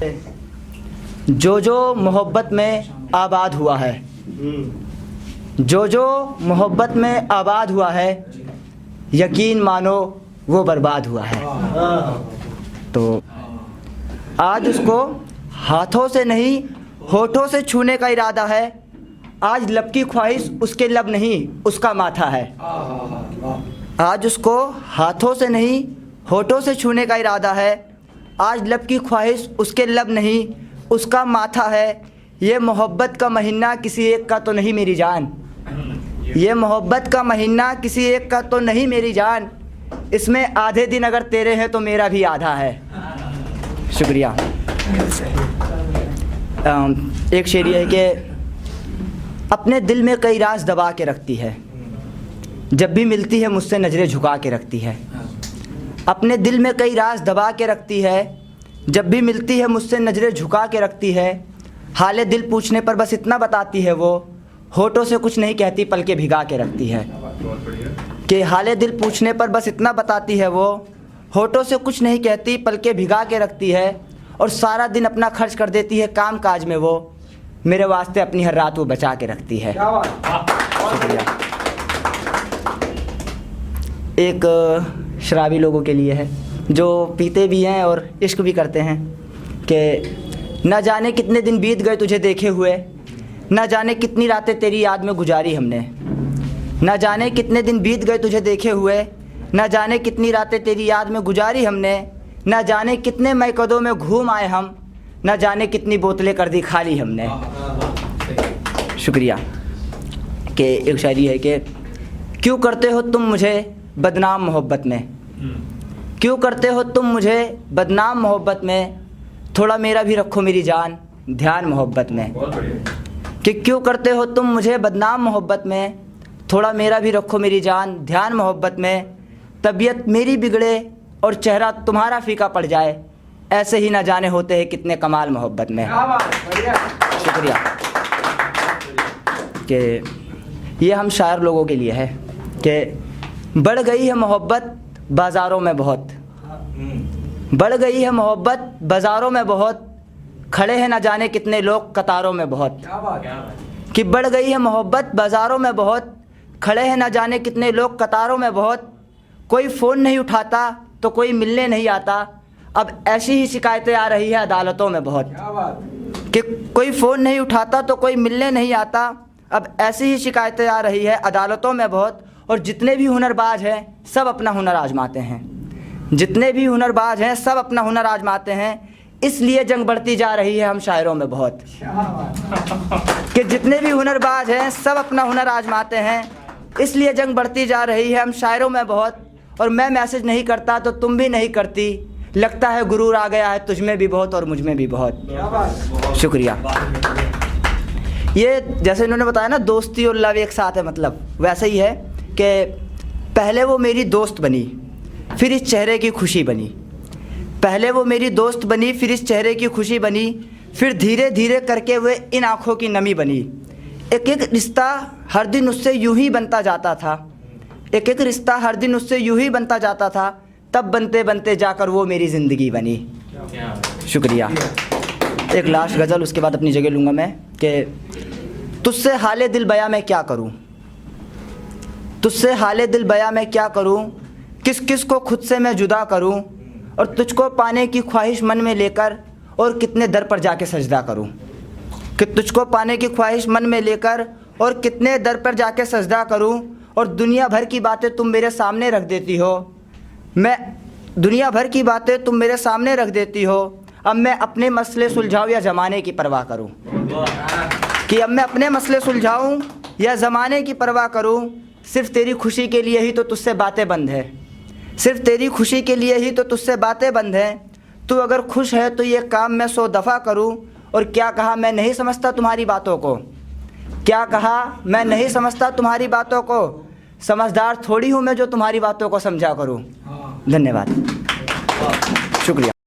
जो जो मोहब्बत में आबाद हुआ है, जो जो मोहब्बत में आबाद हुआ है, यकीन मानो वो बर्बाद हुआ है। तो आज उसको हाथों से नहीं होठों से छूने का इरादा है। आज लब की ख्वाहिश उसके लब नहीं उसका माथा है। आज उसको हाथों से नहीं होठों से छूने का इरादा है। आज लब की ख्वाहिश उसके लब नहीं उसका माथा है। ये मोहब्बत का महीना किसी एक का तो नहीं मेरी जान, ये मोहब्बत का महीना किसी एक का तो नहीं मेरी जान। इसमें आधे दिन अगर तेरे हैं तो मेरा भी आधा है। शुक्रिया। एक शेर है कि अपने दिल में कई राज दबा के रखती है, जब भी मिलती है मुझसे नज़रें झुका के रखती है। अपने दिल में कई राज दबा के रखती है, जब भी मिलती है मुझसे नज़रें झुका के रखती है। हाले दिल पूछने पर बस इतना बताती है वो, होठों से कुछ नहीं कहती पलके भिगा के रखती है। कि हाले दिल पूछने पर बस इतना बताती है वो, होठों से कुछ नहीं कहती पलके भिगा के रखती है। और सारा दिन अपना खर्च कर देती है काम काज में वो, मेरे वास्ते अपनी हर रात वो बचा के रखती है। शुक्रिया। एक शराबी लोगों के लिए है जो पीते भी हैं और इश्क भी करते हैं कि न जाने कितने दिन बीत गए तुझे देखे हुए, न जाने कितनी रातें तेरी याद में गुजारी हमने। न जाने कितने दिन बीत गए तुझे देखे हुए, न जाने कितनी रातें तेरी याद में गुजारी हमने। न जाने कितने मैकदों में घूम आए हम, न जाने कितनी बोतलें कर दी खाली हमने। शुक्रिया। कि एक शायरी है कि क्यों करते हो तुम मुझे बदनाम मोहब्बत में, क्यों करते हो तुम मुझे बदनाम मोहब्बत में, थोड़ा मेरा भी रखो मेरी जान ध्यान मोहब्बत में। कि क्यों करते हो तुम मुझे बदनाम मोहब्बत में, थोड़ा मेरा भी रखो मेरी जान ध्यान मोहब्बत में। तबीयत मेरी बिगड़े और चेहरा तुम्हारा फीका पड़ जाए, ऐसे ही ना जाने होते हैं कितने कमाल मोहब्बत में। शुक्रिया। कि ये हम शायर लोगों के लिए है कि बढ़ गई है मोहब्बत बाज़ारों में बहुत, बढ़ गई है मोहब्बत बाज़ारों में बहुत, खड़े हैं ना जाने कितने लोग कतारों में बहुत। कि बढ़ गई है मोहब्बत बाज़ारों में बहुत, खड़े हैं ना जाने कितने लोग कतारों में बहुत। कोई फ़ोन नहीं उठाता तो कोई मिलने नहीं आता, अब ऐसी ही शिकायतें आ रही है अदालतों में बहुत। कि कोई फ़ोन नहीं उठाता तो कोई मिलने नहीं आता, अब ऐसी ही शिकायतें आ रही है अदालतों में बहुत। और जितने भी हुनरबाज हैं सब अपना हुनर आजमाते हैं, जितने भी हुनरबाज हैं सब अपना हुनर आजमाते हैं, इसलिए जंग बढ़ती जा रही है हम शायरों में बहुत। कि जितने भी हुनरबाज हैं सब अपना हुनर आजमाते हैं, इसलिए जंग बढ़ती जा रही है हम शायरों में बहुत। और मैं मैसेज नहीं करता तो तुम भी नहीं करती, लगता है गुरूर आ गया है तुझ में भी बहुत और मुझ में भी बहुत। शुक्रिया। ये जैसे इन्होंने बताया ना दोस्ती और लव एक साथ है, मतलब वैसे ही है कि पहले वो मेरी दोस्त बनी फिर इस चेहरे की खुशी बनी, पहले वो मेरी दोस्त बनी फिर इस चेहरे की खुशी बनी, फिर धीरे धीरे करके वे इन आँखों की नमी बनी। एक एक रिश्ता हर दिन उससे यूं ही बनता जाता था, एक एक रिश्ता हर दिन उससे यूं ही बनता जाता था, तब बनते बनते जाकर वो मेरी ज़िंदगी बनी। शुक्रिया। एक लास्ट गज़ल उसके बाद अपनी जगह लूँगा मैं कि तुझसे हाले दिल बया मैं क्या करूँ, तुझसे हाले दिल बया मैं क्या करूँ, किस किस को खुद से मैं जुदा करूँ, और तुझको पाने की ख्वाहिश मन में लेकर और कितने दर पर जाके सजदा करूँ। कि तुझको पाने की ख्वाहिश मन में लेकर और कितने दर पर जाके सजदा करूँ, और दुनिया भर की बातें तुम मेरे सामने रख देती हो, मैं दुनिया भर की बातें तुम मेरे सामने रख देती हो। अब मैं अपने मसले सुलझाऊँ या ज़माने की परवाह करूँ, कि अब मैं अपने मसले सुलझाऊँ या ज़माने की परवाह करूँ। सिर्फ़ तेरी खुशी के लिए ही तो तुझसे बातें बंद है, सिर्फ़ तेरी खुशी के लिए ही तो तुझसे बातें बंद हैं। तू अगर खुश है तो ये काम मैं 100 दफ़ा करूँ। और क्या कहा मैं नहीं समझता तुम्हारी बातों को, क्या कहा मैं नहीं समझता तुम्हारी बातों को, समझदार थोड़ी हूँ मैं जो तुम्हारी बातों को समझा करूँ। धन्यवाद। शुक्रिया।